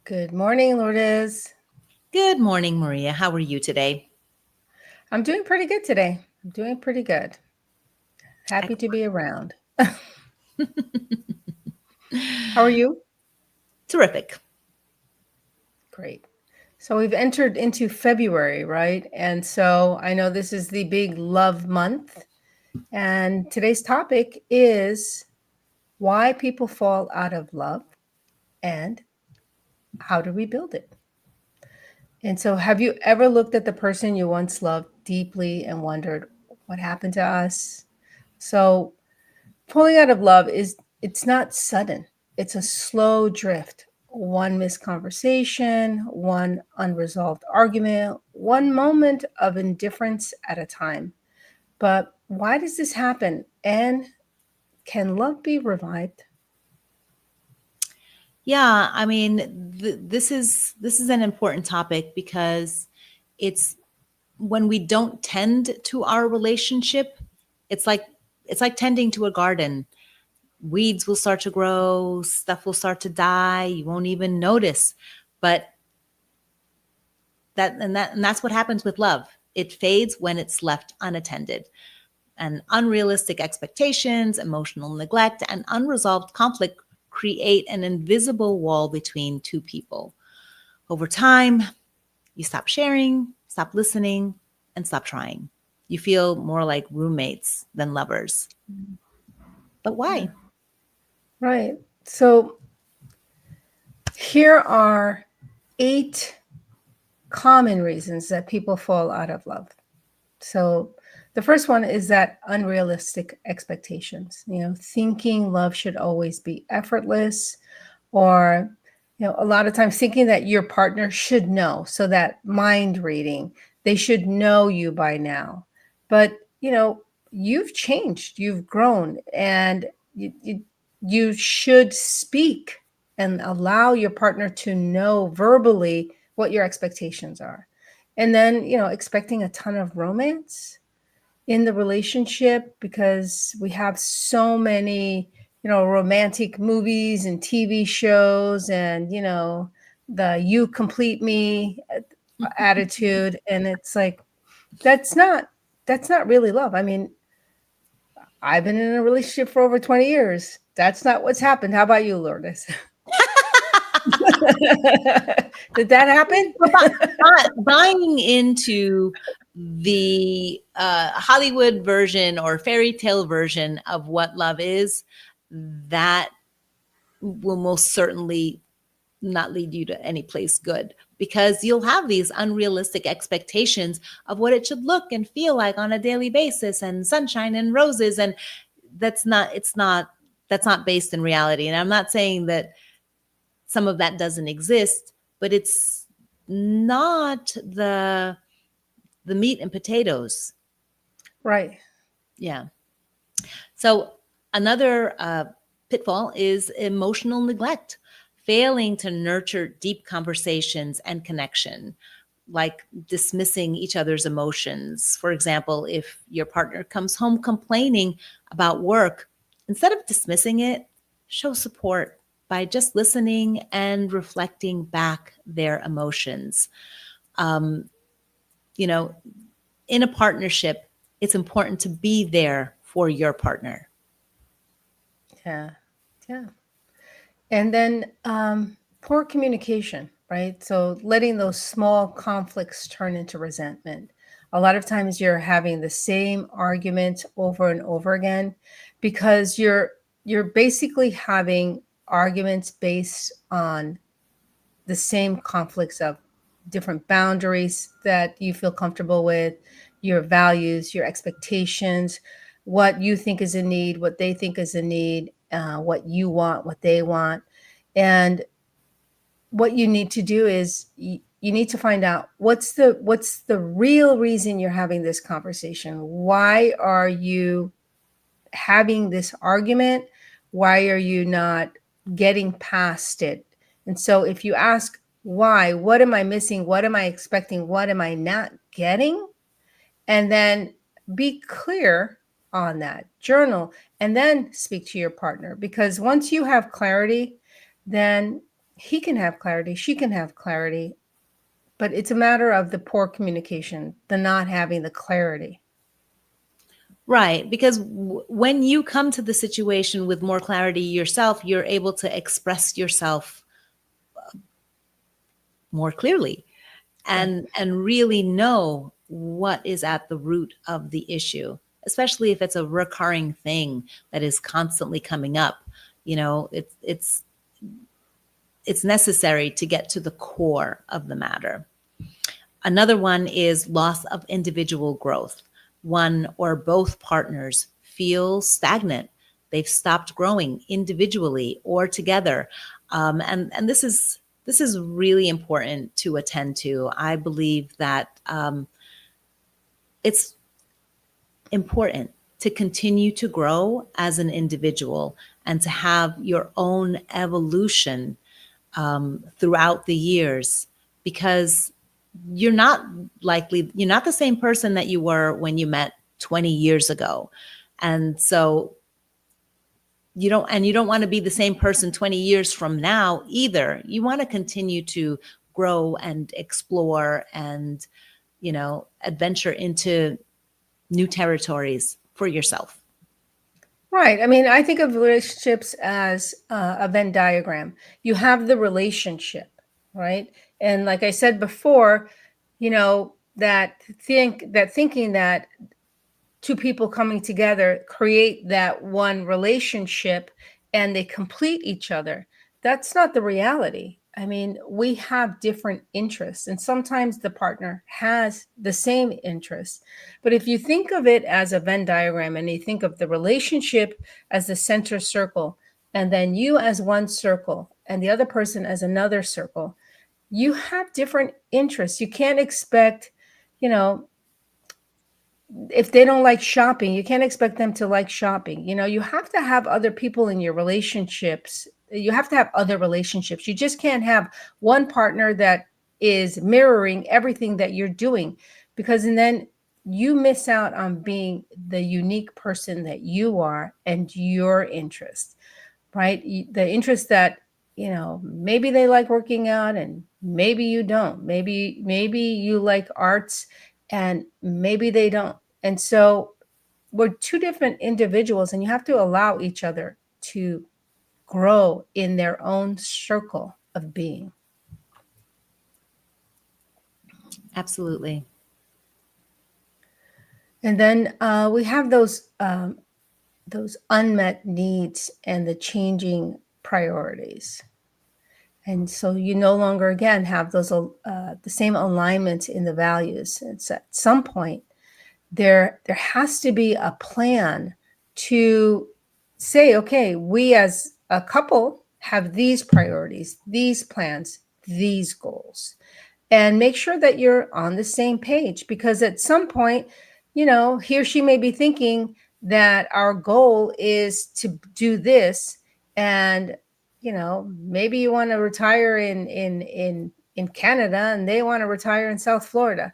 Good morning, Lourdes. Good morning, Maria. How are you today? I'm doing pretty good today. I'm doing pretty good. Happy to be around. How are you? Terrific. Great. So we've entered into February, right? And so I know this is the big love month. And today's topic is why people fall out of love and how to rebuild it. And so, have you ever looked at the person you once loved deeply and wondered what happened to us? So, pulling out of love it's not sudden. It's a slow drift. One missed conversation, one unresolved argument, one moment of indifference at a time. But why does this happen? And can love be revived? Yeah, I mean, this is an important topic because it's when we don't tend to our relationship, it's like tending to a garden. Weeds will start to grow, stuff will start to die, you won't even notice. But that's what happens with love. It fades when it's left unattended. And unrealistic expectations, emotional neglect, and unresolved conflict create an invisible wall between two people. Over time, you stop sharing, stop listening, and stop trying. You feel more like roommates than lovers. But why? Right. So here are 8 common reasons that people fall out of love. So the first one is that unrealistic expectations, thinking love should always be effortless, or a lot of times thinking that your partner should know, so that mind reading, they should know you by now. But you've changed, you've grown, and you should speak and allow your partner to know verbally what your expectations are. And then, expecting a ton of romance in the relationship, because we have so many, romantic movies and TV shows, and, the you complete me attitude. And it's like, that's not really love. I mean, I've been in a relationship for over 20 years. That's not what's happened. How about you, Lourdes? Did that happen? Buying into the Hollywood version or fairy tale version of what love is, that will most certainly not lead you to any place good, because you'll have these unrealistic expectations of what it should look and feel like on a daily basis, and sunshine and roses, and that's not based in reality. And I'm not saying that some of that doesn't exist, but it's not the meat and potatoes. Right. Yeah. So another pitfall is emotional neglect, failing to nurture deep conversations and connection, like dismissing each other's emotions. For example, if your partner comes home complaining about work, instead of dismissing it, show support by just listening and reflecting back their emotions. In a partnership, it's important to be there for your partner. Yeah. Yeah. And then poor communication, right? So letting those small conflicts turn into resentment. A lot of times you're having the same argument over and over again, because you're basically having arguments based on the same conflicts of different boundaries that you feel comfortable with, your values, your expectations, what you think is a need, what they think is a need, what you want, what they want. And what you need to do is you need to find out what's the real reason you're having this conversation. Why are you having this argument? Why are you not getting past it? And so if you ask why, what am I missing? What am I expecting? What am I not getting? And then be clear on that. Journal and then speak to your partner, because once you have clarity, then he can have clarity, she can have clarity, but it's a matter of the poor communication, the not having the clarity. Right. Because when you come to the situation with more clarity yourself, you're able to express yourself more clearly and really know what is at the root of the issue, especially if it's a recurring thing that is constantly coming up. You know, it's necessary to get to the core of the matter. Another one is loss of individual growth. One or both partners feel stagnant. They've stopped growing individually or together. And this is really important to attend to. I believe that it's important to continue to grow as an individual and to have your own evolution throughout the years, because you're not the same person that you were when you met 20 years ago. And so you don't want to be the same person 20 years from now either. You want to continue to grow and explore and, adventure into new territories for yourself. Right. I mean, I think of relationships as a Venn diagram. You have the relationship, right? And like I said before, thinking that two people coming together create that one relationship and they complete each other. That's not the reality. I mean, we have different interests, and sometimes the partner has the same interests. But if you think of it as a Venn diagram and you think of the relationship as the center circle, and then you as one circle and the other person as another circle, you have different interests. You can't expect, if they don't like shopping, you can't expect them to like shopping. You have to have other people in your relationships. You have to have other relationships. You just can't have one partner that is mirroring everything that you're doing, because and then you miss out on being the unique person that you are and your interest, right? The interest that, maybe they like working out and maybe you don't. Maybe you like arts and maybe they don't. And so we're two different individuals, and you have to allow each other to grow in their own circle of being. Absolutely. And then we have those unmet needs and the changing priorities. And so you no longer, again, have those the same alignment in the values. It's at some point there has to be a plan to say, okay, we as a couple have these priorities, these plans, these goals, and make sure that you're on the same page, because at some point, he or she may be thinking that our goal is to do this, and maybe you want to retire in Canada and they want to retire in South Florida.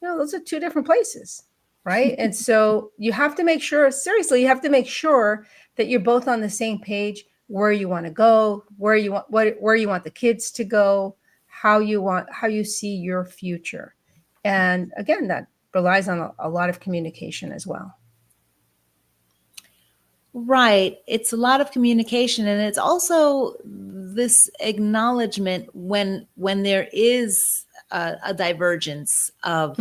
Those are two different places, right? And so you have to make sure, seriously, you have to make sure that you're both on the same page, where you want to go, where you want the kids to go, how you see your future. And again, that relies on a lot of communication as well. Right. It's a lot of communication, and it's also this acknowledgement when there is a divergence of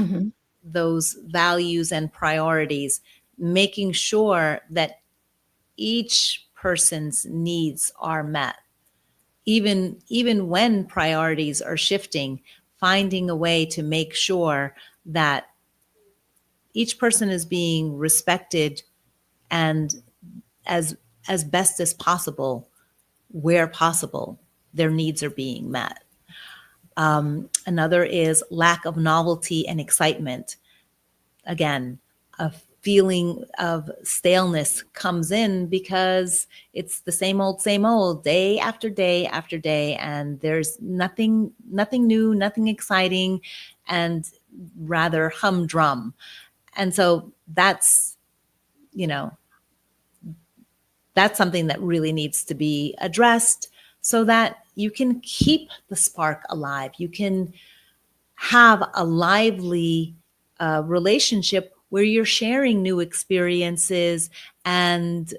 those values and priorities, making sure that each person's needs are met. Even when priorities are shifting, finding a way to make sure that each person is being respected and as best as possible, where possible, their needs are being met. Another is lack of novelty and excitement. Again, a feeling of staleness comes in because it's the same old, day after day after day, and there's nothing new, nothing exciting, and rather humdrum. And so that's something that really needs to be addressed, so that you can keep the spark alive. You can have a lively relationship where you're sharing new experiences and,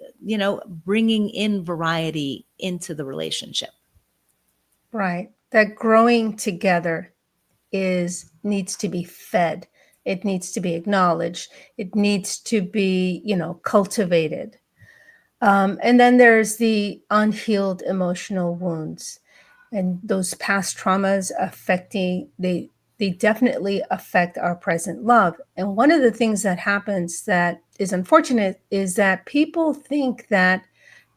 bringing in variety into the relationship. Right. That growing together needs to be fed. It needs to be acknowledged. It needs to be, cultivated. And then there's the unhealed emotional wounds, and those past traumas they definitely affect our present love. And one of the things that happens that is unfortunate is that people think that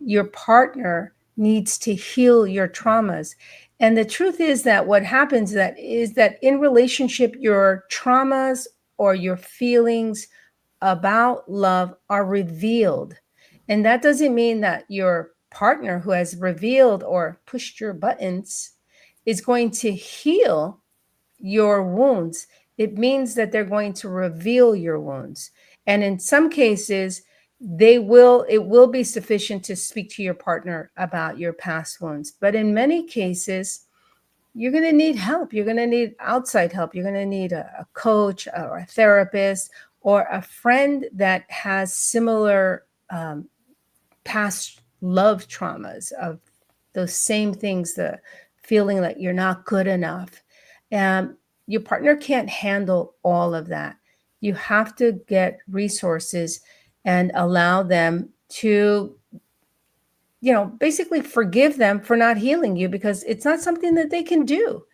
your partner needs to heal your traumas. And the truth is that what happens is that in relationship, your traumas or your feelings about love are revealed. And that doesn't mean that your partner who has revealed or pushed your buttons is going to heal your wounds. It means that they're going to reveal your wounds. And in some cases, it will be sufficient to speak to your partner about your past wounds. But in many cases, you're going to need help. You're going to need outside help. You're going to need a coach or a therapist or a friend that has similar past love traumas of those same things, the feeling that you're not good enough. Your partner can't handle all of that. You have to get resources and allow them to, basically forgive them for not healing you, because it's not something that they can do.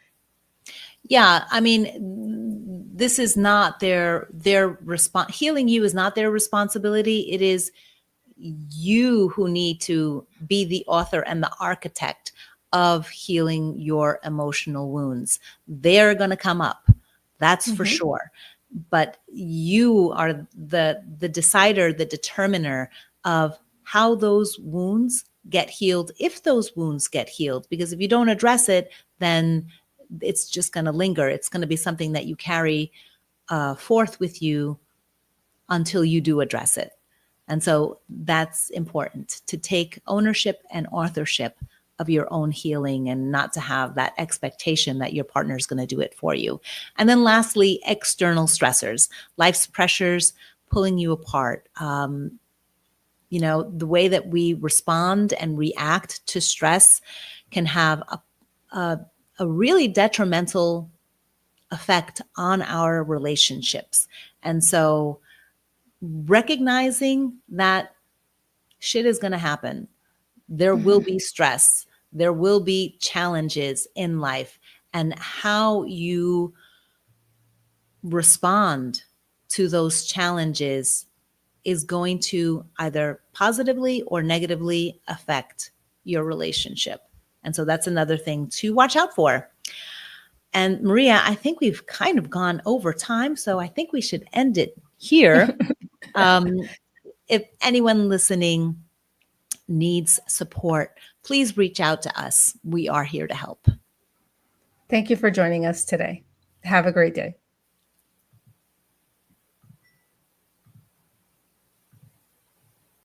Yeah, I mean, this is not their response. Healing you is not their responsibility. It is you who need to be the author and the architect of healing your emotional wounds. They're going to come up. That's for sure. But you are the decider, the determiner of how those wounds get healed, if those wounds get healed. Because if you don't address it, then it's just going to linger. It's going to be something that you carry forth with you until you do address it. And so that's important, to take ownership and authorship of your own healing and not to have that expectation that your partner is going to do it for you. And then lastly, external stressors, life's pressures pulling you apart. The way that we respond and react to stress can have a really detrimental effect on our relationships. And so recognizing that shit is going to happen. There will be stress. There will be challenges in life, and how you respond to those challenges is going to either positively or negatively affect your relationship. And so that's another thing to watch out for. And Maria, I think we've kind of gone over time, so I think we should end it here. If anyone listening needs support, please reach out to us. We are here to help. Thank you for joining us today. Have a great day.